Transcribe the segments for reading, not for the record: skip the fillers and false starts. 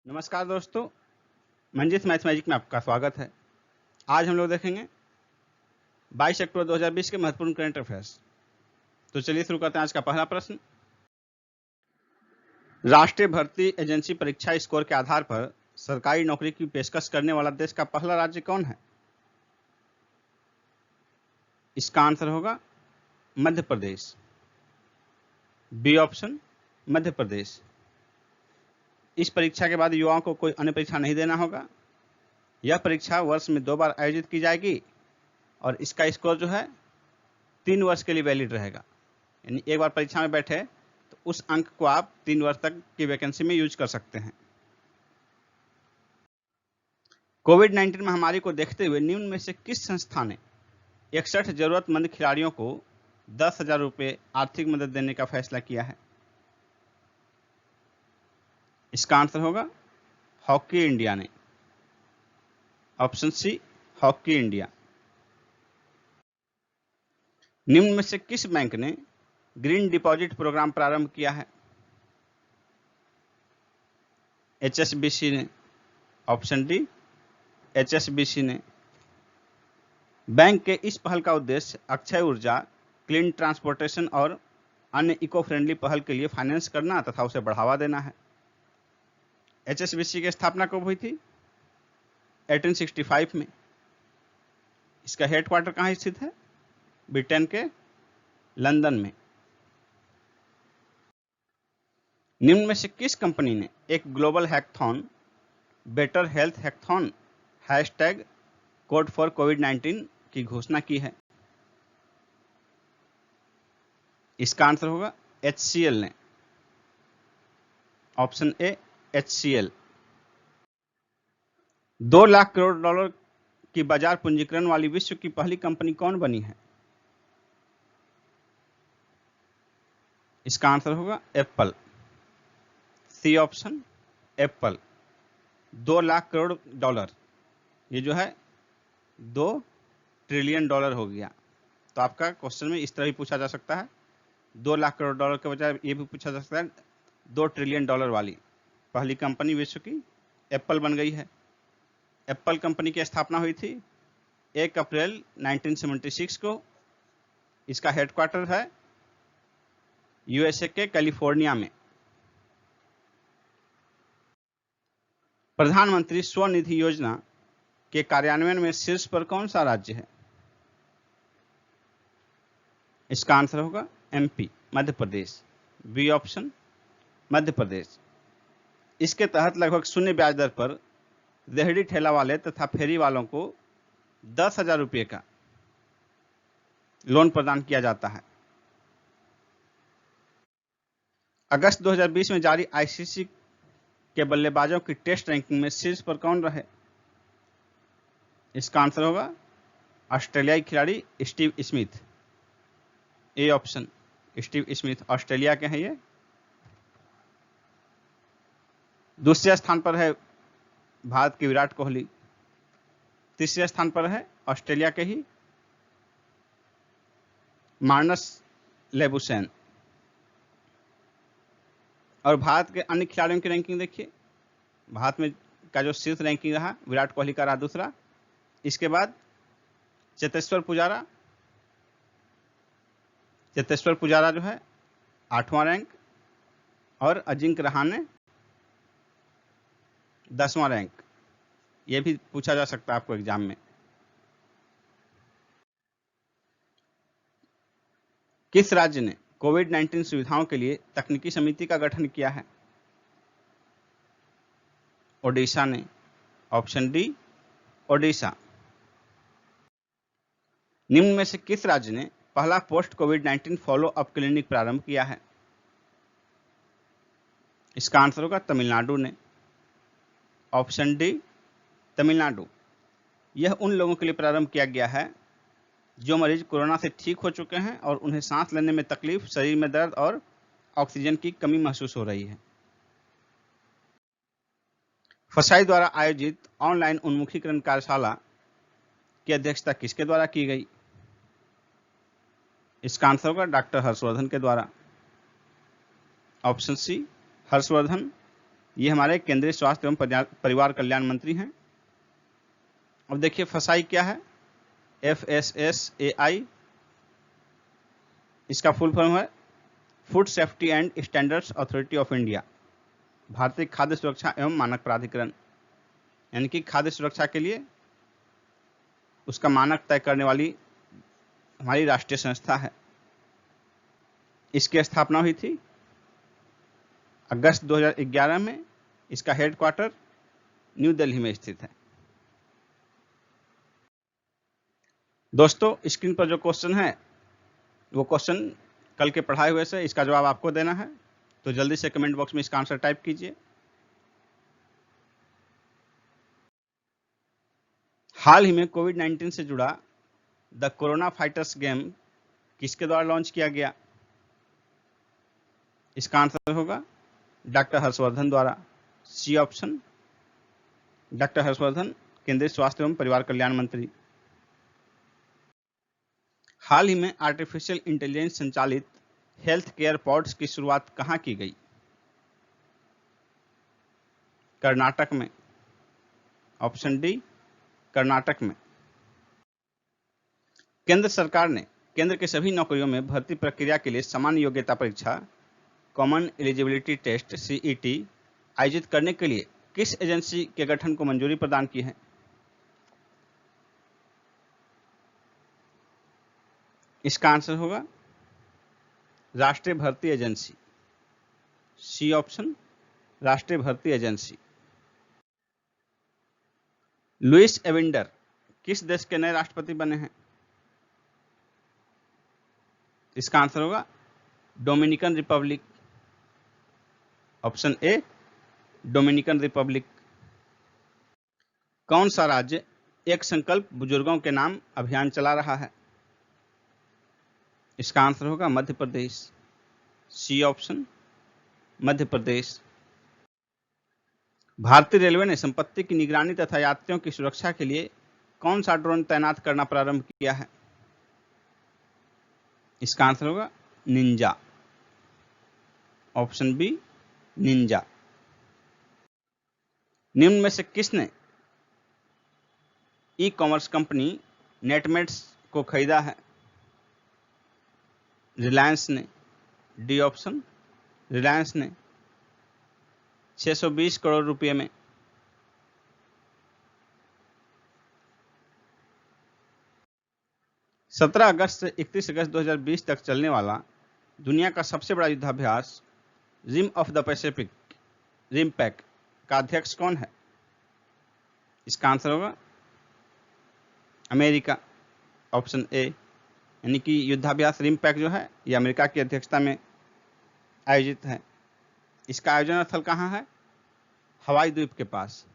नमस्कार दोस्तों, मंजिस math magic में आपका स्वागत है। आज हम लोग देखेंगे 22 अक्टूबर 2020 के महत्वपूर्ण करंट अफेयर्स। तो चलिए शुरू करते हैं आज का पहला प्रश्न। राष्ट्रीय भर्ती एजेंसी परीक्षा स्कोर के आधार पर सरकारी नौकरी की पेशकश करने वाला देश का पहला राज्य कौन है? इसका आंसर होगा मध्य प्रदेश। B option Madhya Pradesh. इस परीक्षा के बाद युवाओं को कोई अन्य परीक्षा नहीं देना होगा। यह परीक्षा वर्ष में 2 बार आयोजित की जाएगी और इसका स्कोर जो है 3 वर्ष के लिए वैलिड रहेगा। यानी एक बार परीक्षा में बैठे तो उस अंक को आप 3 वर्ष तक की वैकेंसी में यूज कर सकते हैं। कोविड-19 महामारी को देखते हुए निम्न में से किस संस्था ने 61 जरूरतमंद खिलाड़ियों को 10,000 रुपये आर्थिक मदद देने का फैसला किया है? इसका आंसर होगा हॉकी इंडिया ने। Option C hockey India. निम्न में से किस बैंक ने ग्रीन डिपॉजिट प्रोग्राम प्रारंभ किया है? HSBC ने। ऑप्शन डी HSBC ने। बैंक के इस पहल का उद्देश्य अक्षय ऊर्जा, क्लीन ट्रांसपोर्टेशन और अन्य इको फ्रेंडली पहल के लिए फाइनेंस करना तथा उसे बढ़ावा देना है। HSBC की स्थापना कब हुई थी? 1865 में। इसका हेडक्वार्टर कहाँ स्थित है? ब्रिटेन के लंदन में। निम्न में से किस कंपनी ने एक global hackathon, better health hackathon hashtag code for कोविड-19 की घोषणा की है? इसका आंसर होगा HCL ने। Option A HCL। 2 lakh crore dollar की बाजार पूंजीकरण वाली विश्व की पहली कंपनी कौन बनी है? इसका आंसर होगा Apple. C option Apple. 2 lakh crore dollar, ये जो है 2 ट्रिलियन डॉलर हो गया। तो आपका क्वेश्चन में इस तरह भी पूछा जा सकता है, 2 लाख करोड़ डॉलर के बजाय ये भी पूछा जा सकता है 2 ट्रिलियन डॉलर वाली पहली कंपनी विश्व की एप्पल बन गई है। एप्पल कंपनी की स्थापना हुई थी 1 अप्रैल 1976 को। इसका हेडक्वार्टर है USA के कैलिफोर्निया में। प्रधानमंत्री स्वनिधि योजना के कार्यान्वयन में शीर्ष पर कौन सा राज्य है? इसका आंसर होगा MP Madhya Pradesh. B option Madhya Pradesh. इसके तहत लगभग 0 ब्याज दर पर रेहड़ी ठेला वाले तथा फेरी वालों को 10,000 रुपये का लोन प्रदान किया जाता है। अगस्त 2020 में जारी ICC के बल्लेबाजों की टेस्ट रैंकिंग में शीर्ष पर कौन रहे? इसका आंसर होगा ऑस्ट्रेलियाई खिलाड़ी Steve Smith. A option Steve Smith Australia के हैं ये। दूसरे स्थान पर है भारत के विराट कोहली। तीसरे स्थान पर है ऑस्ट्रेलिया के ही मार्नस लेबुसैन। और भारत के अन्य खिलाड़ियों की रैंकिंग देखिए। भारत में का जो शीर्ष रैंकिंग रहा, विराट कोहली का रहा दूसरा। इसके बाद चेतेश्वर पुजारा जो है 8वां रैंक और अजिंक्य रहाणे 10वां रैंक। ये भी पूछा जा सकता है आपको एग्जाम में। किस राज्य ने कोविड-19 सुविधाओं के लिए तकनीकी समिति का गठन किया है? ओडिशा ने। Option D Odisha. निम्न में से किस राज्य ने पहला पोस्ट कोविड-19 फॉलो अप क्लिनिक प्रारंभ किया है? इसका आंसर होगा तमिलनाडु ने। Option D Tamil Nadu. यह उन लोगों के लिए प्रारंभ किया गया है जो मरीज कोरोना से ठीक हो चुके हैं और उन्हें सांस लेने में तकलीफ, शरीर में दर्द और ऑक्सीजन की कमी महसूस हो रही है। फसाई द्वारा आयोजित ऑनलाइन उन्मुखीकरण कार्यशाला की अध्यक्षता किसके द्वारा की गई? इसका आंसर होगा डॉक्टर हर्षवर्धन के द्वारा। Option C Harshvardhan. ये हमारे केंद्रीय स्वास्थ्य एवं परिवार कल्याण मंत्री हैं। अब देखिए फसाई क्या है, FSSAI, इसका फुल फॉर्म है food safety and standards authority of India, भारतीय खाद्य सुरक्षा एवं मानक प्राधिकरण, यानी कि खाद्य सुरक्षा के लिए उसका मानक तय करने वाली हमारी राष्ट्रीय संस्था है। इसकी स्थापना हुई थी अगस्त 2011 में। इसका हेडक्वार्टर न्यू दिल्ली में स्थित है। दोस्तों स्क्रीन पर जो क्वेश्चन है वो क्वेश्चन कल के पढ़ाए हुए से, इसका जवाब आपको देना है, तो जल्दी से कमेंट बॉक्स में इसका आंसर टाइप कीजिए। हाल ही में कोविड-19 से जुड़ा द कोरोना फाइटर्स गेम किसके द्वारा लॉन्च किया गया? इसका आंसर होगा डॉक्टर हर्षवर्धन द्वारा, सी ऑप्शन। डॉक्टर हर्षवर्धन केंद्रीय स्वास्थ्य एवं परिवार कल्याण मंत्री। हाल ही में आर्टिफिशियल इंटेलिजेंस संचालित हेल्थ केयर पॉड्स की शुरुआत कहां की गई? कर्नाटक में, ऑप्शन डी कर्नाटक में। केंद्र सरकार ने केंद्र के सभी नौकरियों में भर्ती प्रक्रिया के लिए समान योग्यता परीक्षा कॉमन एलिजिबिलिटी टेस्ट CET आयोजित करने के लिए किस एजेंसी के गठन को मंजूरी प्रदान की है? इसका आंसर होगा राष्ट्रीय भर्ती एजेंसी, सी ऑप्शन, राष्ट्रीय भर्ती एजेंसी। लुइस एविंडर किस देश के नए राष्ट्रपति बने हैं? इसका आंसर होगा Dominican Republic, option A Dominican Republic. कौन सा राज्य एक संकल्प बुजुर्गों के नाम अभियान चला रहा है? इसका आंसर होगा मध्य प्रदेश, सी ऑप्शन, मध्य प्रदेश। भारतीय रेलवे ने संपत्ति की निगरानी तथा यात्रियों की सुरक्षा के लिए कौन सा ड्रोन तैनात करना प्रारंभ किया है? इसका आंसर होगा निंजा, ऑप्शन बी निंजा। निम्न में से किसने ई कॉमर्स कंपनी नेटमेट्स को खरीदा है? रिलायंस ने, डी ऑप्शन, रिलायंस ने 620 करोड़ रुपए में। सत्रह अगस्त से 31 अगस्त 2020 तक चलने वाला दुनिया का सबसे बड़ा युद्धाभ्यास rim of the Pacific, RIMPAC का अध्यक्ष कौन है? इसका आंसर होगा अमेरिका, ऑप्शन ए। यानी कि युद्धाभ्यास रिमपैक जो है ये अमेरिका की अध्यक्षता में आयोजित है। इसका आयोजन स्थल कहाँ है? हवाई द्वीप के पास।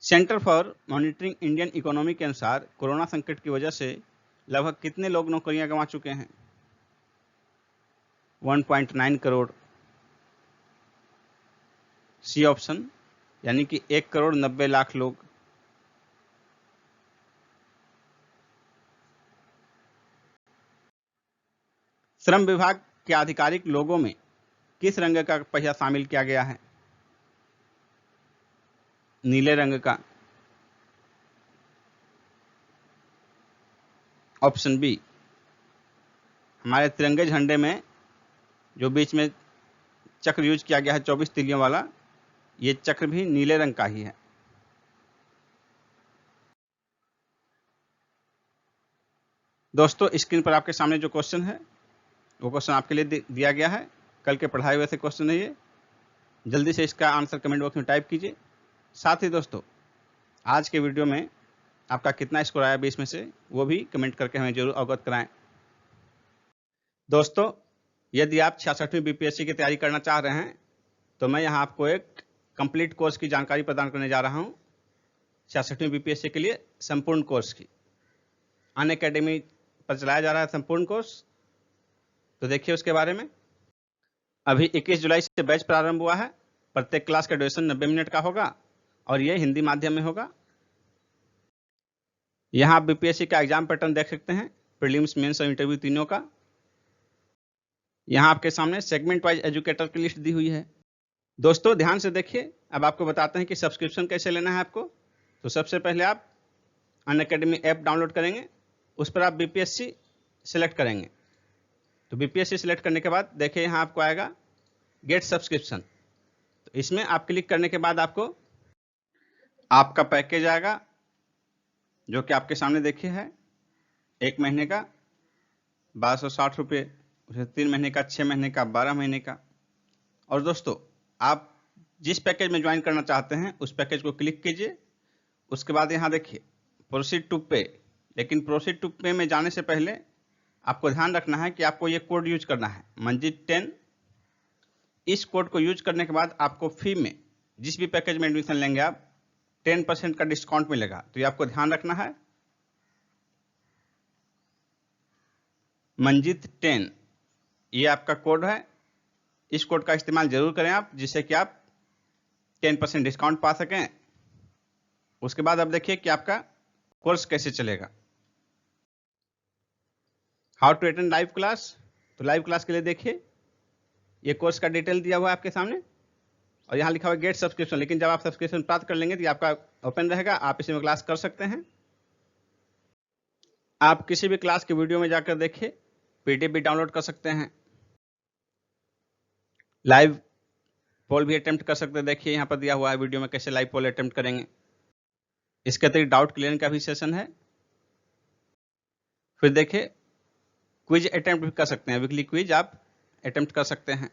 Centre for monitoring Indian economy के अनुसार कोरोना संकट की वजह से लगभग कितने लोग नौकरियां गंवा चुके हैं? 1.9 करोड़, सी ऑप्शन, यानी कि 1,90,00,000 लोग। श्रम विभाग के आधिकारिक लोगों में किस रंग का पहिया शामिल किया गया है? नीले रंग का, ऑप्शन बी। हमारे तिरंगे झंडे में जो बीच में चक्र यूज किया गया है 24 तिलियों वाला, ये चक्र भी नीले रंग का ही है। दोस्तों स्क्रीन पर आपके सामने जो क्वेश्चन है वो क्वेश्चन आपके लिए दिया गया है, कल के पढ़ाए हुए से क्वेश्चन है ये। जल्दी से इसका आंसर कमेंट बॉक्स में टाइप कीजिए। साथ ही दोस्तों आज के वीडियो में आपका कितना स्कोर आया 20 में से, वो भी कमेंट करके हमें जरूर अवगत कराएं। दोस्तों यदि आप 66वीं BPSC की तैयारी करना चाह रहे हैं तो मैं यहाँ आपको एक कंप्लीट कोर्स की जानकारी प्रदान करने जा रहा हूँ। 66वीं BPSC के लिए संपूर्ण कोर्स की अनअकैडमी पर चलाया जा रहा है संपूर्ण कोर्स, तो देखिए उसके बारे में। अभी 21 जुलाई से बैच प्रारंभ हुआ है। प्रत्येक क्लास का ड्यूरेशन 90 मिनट का होगा और ये हिंदी माध्यम में होगा। यहाँ आप BPSC का एग्जाम पैटर्न देख सकते हैं। प्रीलिम्स, मेंस और इंटरव्यू तीनों का। यहाँ आपके सामने सेगमेंट वाइज एजुकेटर की लिस्ट दी हुई है। दोस्तों ध्यान से देखिए, अब आपको बताते हैं कि सब्सक्रिप्शन कैसे लेना है आपको। तो सबसे पहले आप अनअकैडमी ऐप डाउनलोड करेंगे, उस पर आप बीपीएससी सिलेक्ट करेंगे। तो बीपीएससी सिलेक्ट करने के बाद देखिए यहाँ आपको आएगा गेट सब्सक्रिप्शन। तो इसमें आप क्लिक करने के बाद आपको आपका पैकेज आएगा, जो कि आपके सामने देखिए है 1 महीने का 1260 रुपये, 3 महीने का, 6 महीने का, 12 महीने का। और दोस्तों आप जिस पैकेज में ज्वाइन करना चाहते हैं उस पैकेज को क्लिक कीजिए। उसके बाद यहाँ देखिए प्रोसीड टू पे। लेकिन प्रोसीड टू पे में जाने से पहले आपको ध्यान रखना है कि आपको ये कोड यूज करना है, मंजीत 10। इस कोड को यूज करने के बाद आपको फी में जिस भी पैकेज में एडमिशन लेंगे आप 10% का डिस्काउंट मिलेगा। तो ये आपको ध्यान रखना है, मंजीत 10 ये आपका कोड है। इस कोड का इस्तेमाल जरूर करें आप, जिससे कि आप 10% डिस्काउंट पा सकें। उसके बाद अब देखिए कि आपका कोर्स कैसे चलेगा। How to attend live class. तो लाइव क्लास के लिए देखिए ये कोर्स का डिटेल दिया हुआ है आपके सामने, और यहाँ लिखा हुआ है गेट सब्सक्रिप्शन। लेकिन जब आप सब्सक्रिप्शन प्राप्त कर लेंगे तो ये आपका ओपन रहेगा, आप इसी में क्लास कर सकते हैं। आप किसी भी क्लास के वीडियो में जाकर देखिए, पीडीएफ भी डाउनलोड कर सकते हैं, लाइव पोल भी अटेम्प्ट कर सकते हैं। देखिए यहाँ पर दिया हुआ है वीडियो में कैसे लाइव पोल अटेम्प्ट करेंगे। इसके अतिरिक्त डाउट क्लियर का भी सेशन है। फिर देखिए क्विज अटेम्प्ट भी कर सकते हैं, वीकली क्विज आप अटेम्प्ट कर सकते हैं।